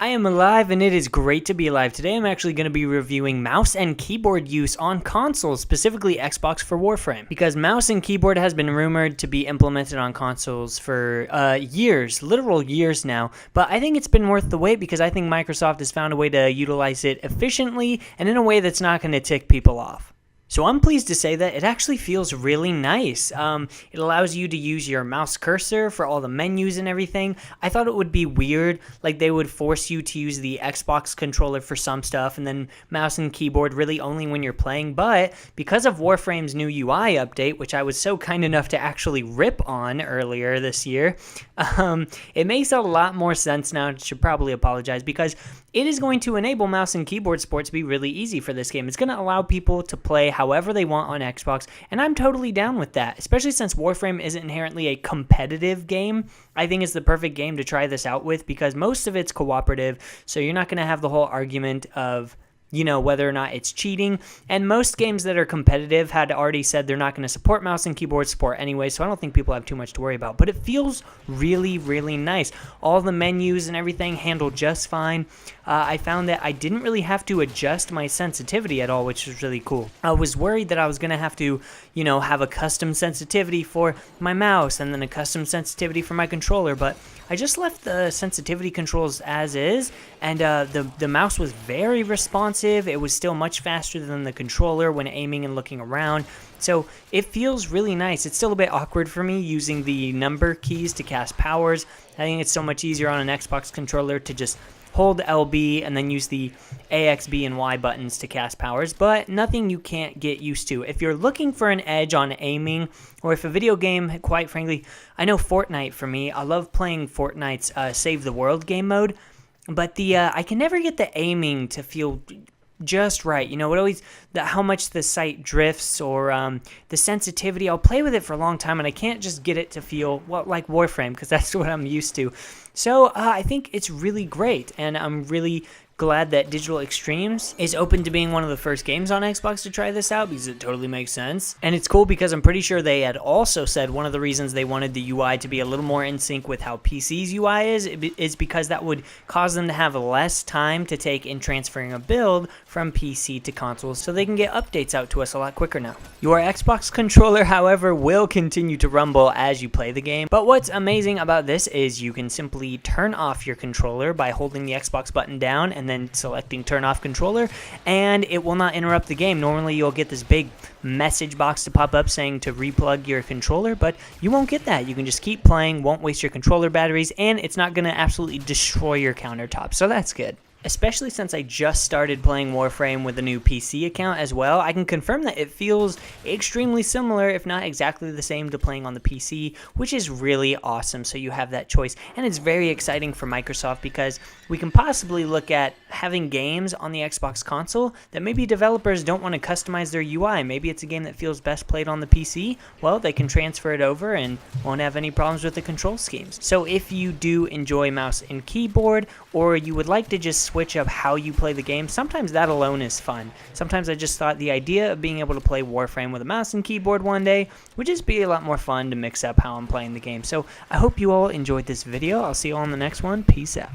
I am alive and it is great to be alive. Today I'm actually going to be reviewing mouse and keyboard use on consoles, specifically Xbox for Warframe. Because mouse and keyboard has been rumored to be implemented on consoles for years, literal years now. But I think it's been worth the wait because I think Microsoft has found a way to utilize it efficiently and in a way that's not going to tick people off. So I'm pleased to say that it actually feels really nice. It allows you to use your mouse cursor for all the menus and everything. I thought it would be weird, like they would force you to use the Xbox controller for some stuff and then mouse and keyboard really only when you're playing. But because of Warframe's new UI update, which I was so kind enough to actually rip on earlier this year, it makes a lot more sense now. I should probably apologize because it is going to enable mouse and keyboard support to be really easy for this game. It's going to allow people to play however they want on Xbox, and I'm totally down with that, especially since Warframe isn't inherently a competitive game. I think it's the perfect game to try this out with because most of it's cooperative, so you're not going to have the whole argument of whether or not it's cheating. And most games that are competitive had already said they're not going to support mouse and keyboard support anyway, so I don't think people have too much to worry about. But it feels really, really nice. All the menus and everything handle just fine. I found that I didn't really have to adjust my sensitivity at all, which was really cool. I was worried that I was going to have to, have a custom sensitivity for my mouse and then a custom sensitivity for my controller, but I just left the sensitivity controls as is, and the mouse was very responsive. It was still much faster than the controller when aiming and looking around, so it feels really nice. It's still a bit awkward for me using the number keys to cast powers. I think it's so much easier on an Xbox controller to just hold LB and then use the A, X, B, and Y buttons to cast powers, but nothing you can't get used to. If you're looking for an edge on aiming, or if a video game, quite frankly, I know Fortnite for me, I love playing Fortnite's Save the World game mode, but I can never get the aiming to feel just right. It always, how much the sight drifts or the sensitivity. I'll play with it for a long time and I can't just get it to feel like Warframe because that's what I'm used to. So I think it's really great, and I'm really glad that Digital Extremes is open to being one of the first games on Xbox to try this out because it totally makes sense. And it's cool because I'm pretty sure they had also said one of the reasons they wanted the UI to be a little more in sync with how PC's UI is because that would cause them to have less time to take in transferring a build from PC to consoles so they can get updates out to us a lot quicker now. Your Xbox controller, however, will continue to rumble as you play the game. But what's amazing about this is you can simply turn off your controller by holding the Xbox button down and then selecting turn off controller, and it will not interrupt the game. Normally you'll get this big message box to pop up saying to replug your controller, but you won't get that. You can just keep playing, won't waste your controller batteries, and it's not going to absolutely destroy your countertop, so that's good. Especially since I just started playing Warframe with a new PC account as well, I can confirm that it feels extremely similar, if not exactly the same, to playing on the PC, which is really awesome. So you have that choice, and it's very exciting for Microsoft because we can possibly look at having games on the Xbox console that maybe developers don't want to customize their UI. Maybe it's a game that feels best played on the PC. Well, they can transfer it over and won't have any problems with the control schemes. So if you do enjoy mouse and keyboard, or you would like to just switch up how you play the game, sometimes that alone is fun. Sometimes I just thought the idea of being able to play Warframe with a mouse and keyboard one day would just be a lot more fun to mix up how I'm playing the game. So I hope you all enjoyed this video. I'll see you all in the next one. Peace out.